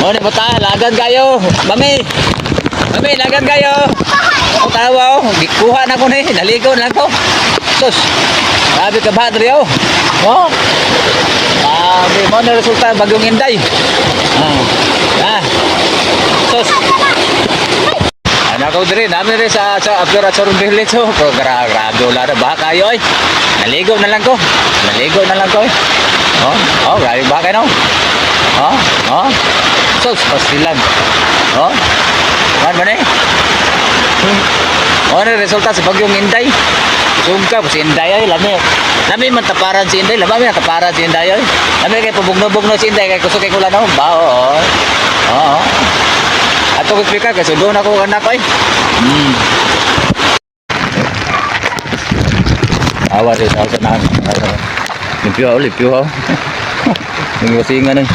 Oh, di ba ta? Lagan kayo. Mami. Mami, lagan kayo. O tawa, oh. Kuha na ko ni. Naligo na ko. Sus. Grabe ka ba, Adrio? Oh. Grabe mo na resulta Bagyong Inday. Sus. Anak ko diri, namin rin sa after at Sorong Village. Oh. Grabe, wala na ba kayo eh. Naligo na lang ko. Naligo na lang ko eh. Oh, grabe ba kayo no? Sus, pastilan. Ano ba na eh? Ano resulta sa Bagyong Inday? Sungka si Inday ay lami man taparan si Inday, lami man taparan si Inday ay. Lami kay pabugno-bugno si Inday kay kusog kay kulan no. Oo. Ato ko speaker kay sudon ako anak ay. Awa din sa nang. Limpyo. Yung kasingan eh.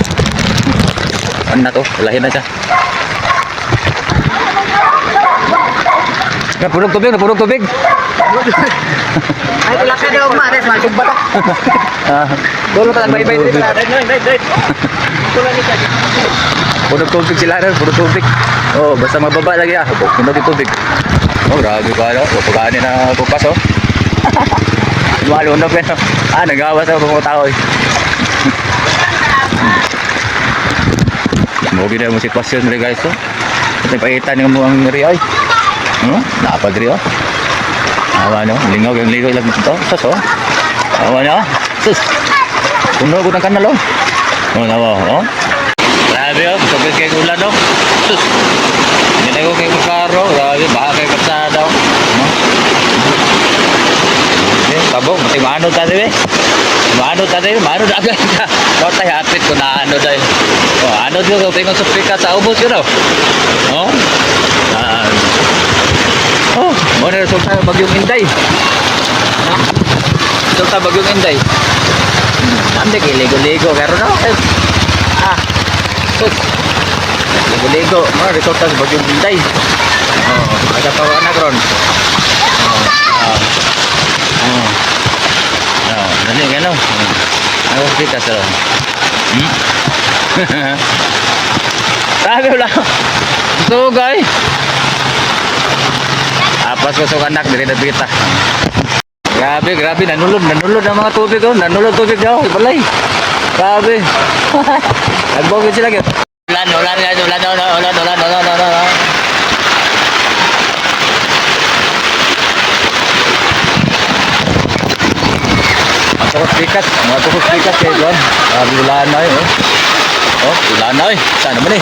Ano na to? Walahin na siya. Napurog tubig. Ay, ilakay daw mares, masugba ta. Dolo ta bay-bay dito. Purog tubig sila rin, purog tubig. Oh, basta mababa lagi ah. Puno di tubig. Oh, grabe ka no. Pagkaani na bukas oh. Malunok yan. Nagawa sa mga tao eh. Mogi na mo sitwasyon rin guys oh. Ito pakitan ng mga ri ay. Napad rin oh. Awa no, lingaw lang ito. Sus oh. Awa no. Sus. Puno ko ng kanal oh. Nawa oh. Grabe oh, sabay kay ulan oh. Sus. Hindi ko kay karo, grabe baka kay katsada oh. Tabok, mati maano ta din eh. Maano agad ka. Daw tayo hapit ko na ano dahil. Ano din ko tingin sa pika sa ubos yun oh. Mo na resulta Bagyong Inday. Resulta Bagyong Inday. Ande kay ligo-ligo karon no. Sus. Ligo-ligo, mo resulta sa Bagyong Inday. Ada tawa na karon. Dali gano. Ako pika sa. Sabi wala. So guys. Apas ko sa anak diri na bita. Grabe nanulod ang mga tubig oh. Nanulod tubig daw, balay. Grabe. Nagbogit sila gyud. Ulan. Mga tukos pikas kay John. Ulan na eh. Ulan na eh. Sana ba ni?